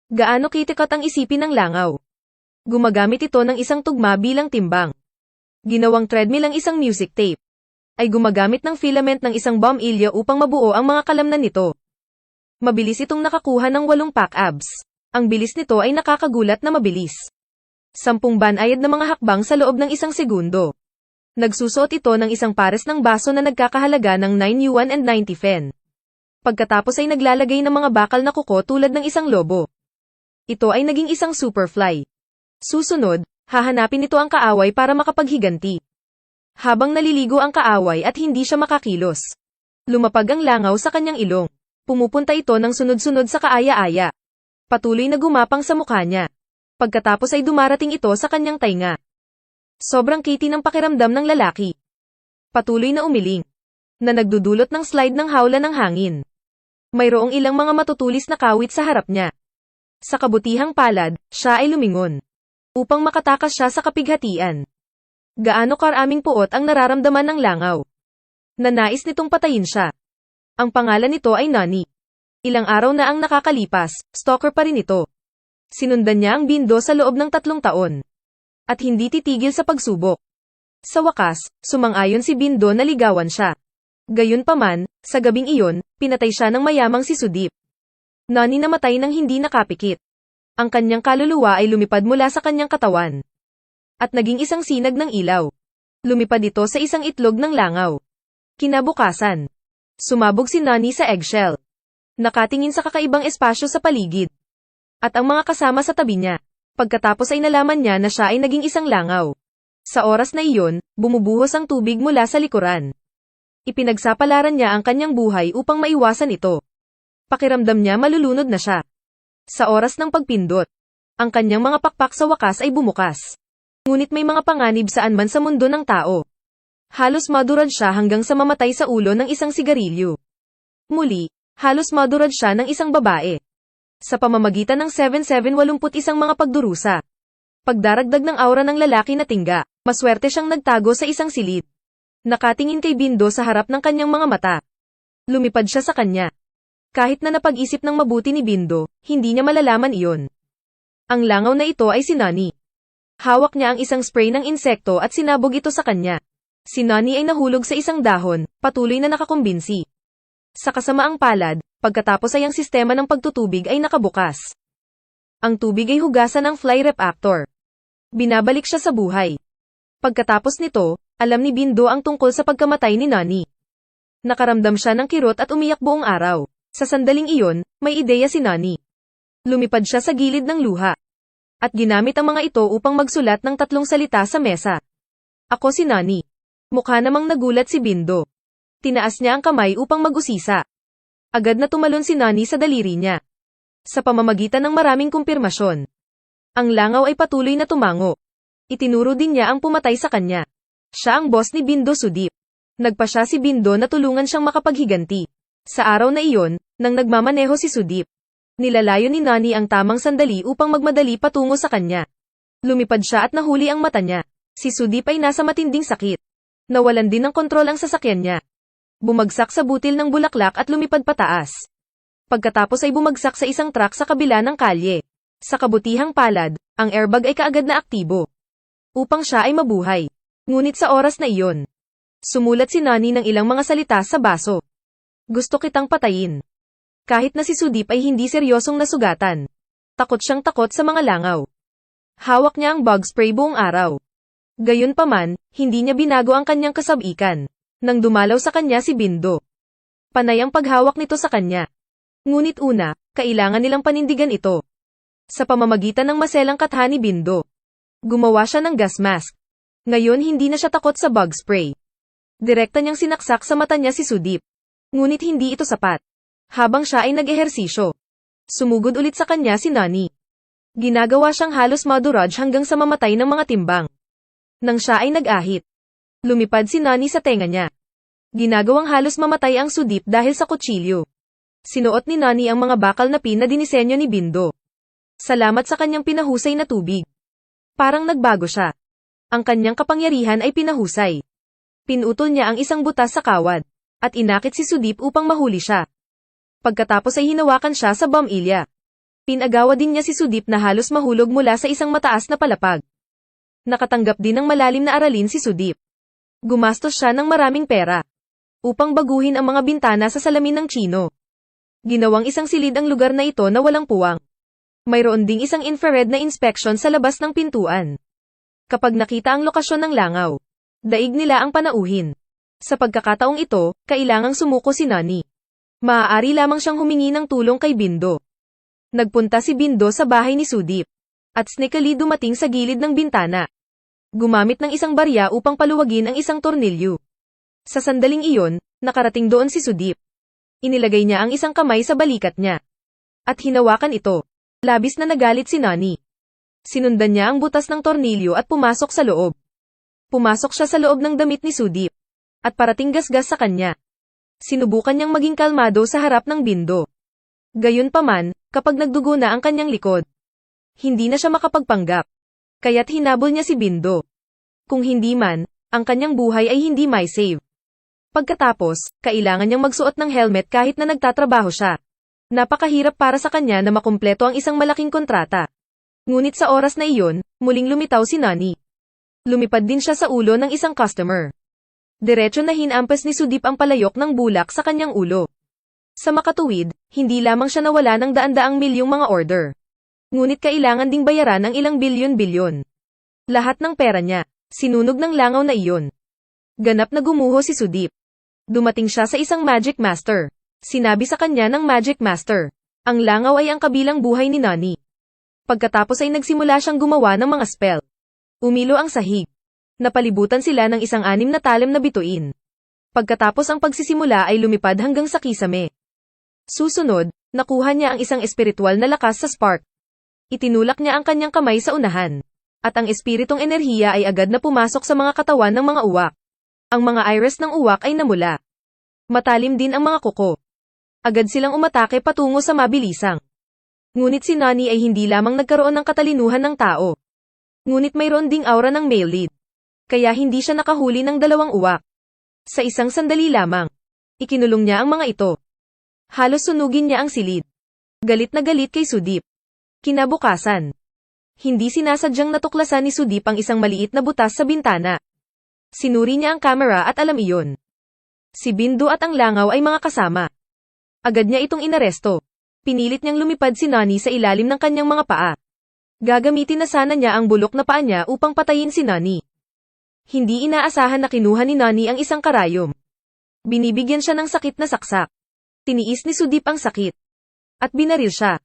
Gaano kitikot ang isipin ng langaw? Gumagamit ito ng isang tugma bilang timbang. Ginawang treadmill ang isang music tape. Ay gumagamit ng filament ng isang bombilya upang mabuo ang mga kalamnan nito. Mabilis itong nakakuha ng 8 pack abs. Ang bilis nito ay nakakagulat na mabilis. 10 banayad na mga hakbang sa loob ng 1 segundo. Nagsusuot ito ng isang pares ng baso na nagkakahalaga ng 9 yuan and 90 fen. Pagkatapos ay naglalagay ng mga bakal na kuko tulad ng isang lobo. Ito ay naging isang superfly. Susunod, hahanapin nito ang kaaway para makapaghiganti. Habang naliligo ang kaaway at hindi siya makakilos, lumapag ang langaw sa kanyang ilong. Pumupunta ito ng sunod-sunod sa kaaya-aya. Patuloy na gumapang sa mukha niya. Pagkatapos ay dumarating ito sa kanyang tainga. Sobrang kitty ng pakiramdam ng lalaki. Patuloy na umiling. Na nagdudulot ng slide ng hawla ng hangin. Mayroong ilang mga matutulis na kawit sa harap niya. Sa kabutihang palad, siya ay lumingon. Upang makatakas siya sa kapighatian. Gaano karaming puot ang nararamdaman ng langaw. Nanais nitong patayin siya. Ang pangalan nito ay Nani. Ilang araw na ang nakakalipas, stalker pa rin ito. Sinundan niya ang bindo sa loob ng 3 taon. At hindi titigil sa pagsubok. Sa wakas, sumang-ayon si Bindo na ligawan siya. Gayunpaman, sa gabing iyon, pinatay siya ng mayamang si Sudip. Nani namatay nang hindi nakapikit. Ang kanyang kaluluwa ay lumipad mula sa kanyang katawan. At naging isang sinag ng ilaw. Lumipad ito sa isang itlog ng langaw. Kinabukasan, sumabog si Nani sa eggshell. Nakatingin sa kakaibang espasyo sa paligid. At ang mga kasama sa tabi niya. Pagkatapos ay nalaman niya na siya ay naging isang langaw. Sa oras na iyon, bumubuhos ang tubig mula sa likuran. Ipinagsapalaran niya ang kanyang buhay upang maiwasan ito. Pakiramdam niya malulunod na siya. Sa oras ng pagpindot, ang kanyang mga pakpak sa wakas ay bumukas. Ngunit may mga panganib saan man sa mundo ng tao. Halos madurad siya hanggang sa mamatay sa ulo ng isang sigarilyo. Muli, halos madurad siya ng isang babae. Sa pamamagitan ng 7781 mga pagdurusa. Pagdaragdag ng aura ng lalaki na tingga, maswerte siyang nagtago sa isang silid. Nakatingin kay Bindo sa harap ng kanyang mga mata. Lumipad siya sa kanya. Kahit na napag-isip ng mabuti ni Bindo, hindi niya malalaman iyon. Ang langaw na ito ay si Nani. Hawak niya ang isang spray ng insekto at sinabog ito sa kanya. Si Nani ay nahulog sa isang dahon, patuloy na nakakumbinsi. Sa kasamaang palad, pagkatapos ay ang sistema ng pagtutubig ay nakabukas. Ang tubig ay hugasan ng fly reactor. Binabalik siya sa buhay. Pagkatapos nito, alam ni Bindo ang tungkol sa pagkamatay ni Nani. Nakaramdam siya ng kirot at umiyak buong araw. Sa sandaling iyon, may ideya si Nani. Lumipad siya sa gilid ng luha. At ginamit ang mga ito upang magsulat ng 3 salita sa mesa. Ako si Nani. Mukha namang nagulat si Bindo. Tinaas niya ang kamay upang mag-usisa. Agad na tumalon si Nani sa daliri niya. Sa pamamagitan ng maraming kumpirmasyon. Ang langaw ay patuloy na tumango. Itinuro din niya ang pumatay sa kanya. Siya ang boss ni Bindo Sudip. Nagpa siya si Bindo na tulungan siyang makapaghiganti. Sa araw na iyon, nang nagmamaneho si Sudip. Nilalayo ni Nani ang tamang sandali upang magmadali patungo sa kanya. Lumipad siya at nahuli ang mata niya. Si Sudip ay nasa matinding sakit. Nawalan din ng kontrol ang sasakyan niya. Bumagsak sa butil ng bulaklak at lumipad pataas. Pagkatapos ay bumagsak sa isang truck sa kabila ng kalye. Sa kabutihang palad, ang airbag ay kaagad na aktibo. Upang siya ay mabuhay. Ngunit sa oras na iyon, sumulat si Nani ng ilang mga salita sa baso. Gusto kitang patayin. Kahit na si Sudip ay hindi seryosong nasugatan. Takot siyang takot sa mga langaw. Hawak niya ang bug spray buong araw. Gayunpaman, hindi niya binago ang kanyang kasabikan. Nang dumalaw sa kanya si Bindo. Panay ang paghawak nito sa kanya. Ngunit una, kailangan nilang panindigan ito. Sa pamamagitan ng maselang katha ni Bindo. Gumawa siya ng gas mask. Ngayon hindi na siya takot sa bug spray. Direkta niyang sinaksak sa mata niya si Sudip. Ngunit hindi ito sapat. Habang siya ay nag-ehersisyo. Sumugod ulit sa kanya si Nani. Ginagawa siyang halos maduraj hanggang sa mamatay ng mga timbang. Nang siya ay nag-ahit. Lumipad si Nani sa tenga niya. Ginagawang halos mamatay ang Sudip dahil sa kutsilyo. Sinuot ni Nani ang mga bakal na pin na dinisenyo ni Bindo. Salamat sa kanyang pinahusay na tubig. Parang nagbago siya. Ang kanyang kapangyarihan ay pinahusay. Pinutol niya ang isang butas sa kawad. At inakit si Sudip upang mahuli siya. Pagkatapos ay hinawakan siya sa bombilya. Pinagawa din niya si Sudeep na halos mahulog mula sa isang mataas na palapag. Nakatanggap din ng malalim na aralin si Sudeep. Gumastos siya ng maraming pera upang baguhin ang mga bintana sa salamin ng Chino. Ginawang isang silid ang lugar na ito na walang puwang. Mayroon ding isang infrared na inspection sa labas ng pintuan. Kapag nakita ang lokasyon ng langaw, daig nila ang panauhin. Sa pagkakataong ito, kailangang sumuko si Nani. Maaari lamang siyang humingi ng tulong kay Bindo. Nagpunta si Bindo sa bahay ni Sudeep. At sneakily dumating sa gilid ng bintana. Gumamit ng isang barya upang paluwagin ang isang tornilyo. Sa sandaling iyon, nakarating doon si Sudeep. Inilagay niya ang isang kamay sa balikat niya. At hinawakan ito. Labis na nagalit si Nani. Sinundan niya ang butas ng tornilyo at pumasok sa loob. Pumasok siya sa loob ng damit ni Sudeep. At parating gasgas sa kanya. Sinubukan niyang maging kalmado sa harap ng Bindo. Gayunpaman, kapag nagdugo na ang kanyang likod, hindi na siya makapagpanggap. Kaya't hinabol niya si Bindo. Kung hindi man, ang kanyang buhay ay hindi may save. Pagkatapos, kailangan niyang magsuot ng helmet kahit na nagtatrabaho siya. Napakahirap para sa kanya na makumpleto ang isang malaking kontrata. Ngunit sa oras na iyon, muling lumitaw si Nani. Lumipad din siya sa ulo ng isang customer. Diretso na hinampas ni Sudeep ang palayok ng bulak sa kanyang ulo. Sa makatuwid, hindi lamang siya nawala ng daan-daang milyong mga order. Ngunit kailangan ding bayaran ang ilang bilyon-bilyon. Lahat ng pera niya, sinunog ng langaw na iyon. Ganap na gumuho si Sudeep. Dumating siya sa isang Magic Master. Sinabi sa kanya ng Magic Master, ang langaw ay ang kabilang buhay ni Nani. Pagkatapos ay nagsimula siyang gumawa ng mga spell. Umilo ang sahig. Napalibutan sila ng isang 6 na talim na bituin. Pagkatapos ang pagsisimula ay lumipad hanggang sa kisame. Susunod, nakuha niya ang isang espiritual na lakas sa spark. Itinulak niya ang kanyang kamay sa unahan. At ang espiritong enerhiya ay agad na pumasok sa mga katawan ng mga uwak. Ang mga iris ng uwak ay namula. Matalim din ang mga kuko. Agad silang umatake patungo sa mabilisang. Ngunit si Nani ay hindi lamang nagkaroon ng katalinuhan ng tao. Ngunit mayroon ding aura ng male lead. Kaya hindi siya nakahuli ng 2 uwak. Sa isang sandali lamang, ikinulong niya ang mga ito. Halos sunugin niya ang silid. Galit na galit kay Sudeep. Kinabukasan, hindi sinasadyang natuklasan ni Sudeep ang isang maliit na butas sa bintana. Sinuri niya ang camera at alam iyon. Si Bindo at ang langaw ay mga kasama. Agad niya itong inaresto. Pinilit niyang lumipad si Nani sa ilalim ng kanyang mga paa. Gagamitin na sana niya ang bulok na paa niya upang patayin si Nani. Hindi inaasahan na kinuha ni Nani ang isang karayom. Binibigyan siya ng sakit na saksak. Tiniis ni Sudeep ang sakit. At binaril siya.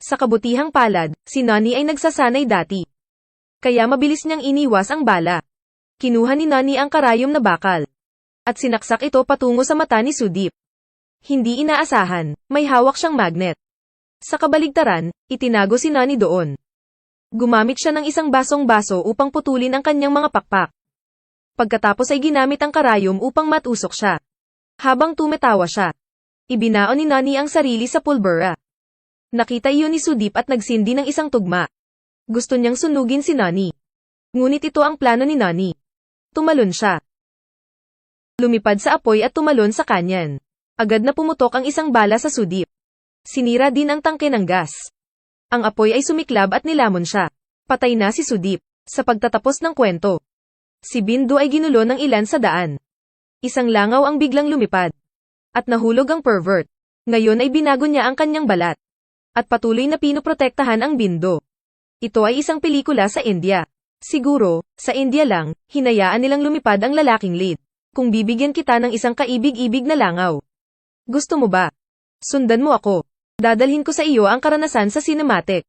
Sa kabutihang palad, si Nani ay nagsasanay dati. Kaya mabilis niyang iniwas ang bala. Kinuha ni Nani ang karayom na bakal. At sinaksak ito patungo sa mata ni Sudeep. Hindi inaasahan, may hawak siyang magnet. Sa kabaligtaran, itinago si Nani doon. Gumamit siya ng isang basong-baso upang putulin ang kanyang mga pakpak. Pagkatapos ay ginamit ang karayom upang matusok siya. Habang tumatawa siya, ibinaon ni Nani ang sarili sa pulbura. Nakita iyon ni Sudeep at nagsindi ng isang tugma. Gusto niyang sunugin si Nani. Ngunit ito ang plano ni Nani. Tumalon siya. Lumipad sa apoy at tumalon sa kanyan. Agad na pumutok ang isang bala sa Sudeep. Sinira din ang tangke ng gas. Ang apoy ay sumiklab at nilamon siya. Patay na si Sudeep. Sa pagtatapos ng kwento, si Bindo ay ginulo ng ilan sa daan. Isang langaw ang biglang lumipad. At nahulog ang pervert. Ngayon ay binago niya ang kanyang balat. At patuloy na pinoprotektahan ang Bindo. Ito ay isang pelikula sa India. Siguro, sa India lang, hinayaan nilang lumipad ang lalaking lead. Kung bibigyan kita ng isang kaibig-ibig na langaw. Gusto mo ba? Sundan mo ako. Dadalhin ko sa iyo ang karanasan sa cinematic.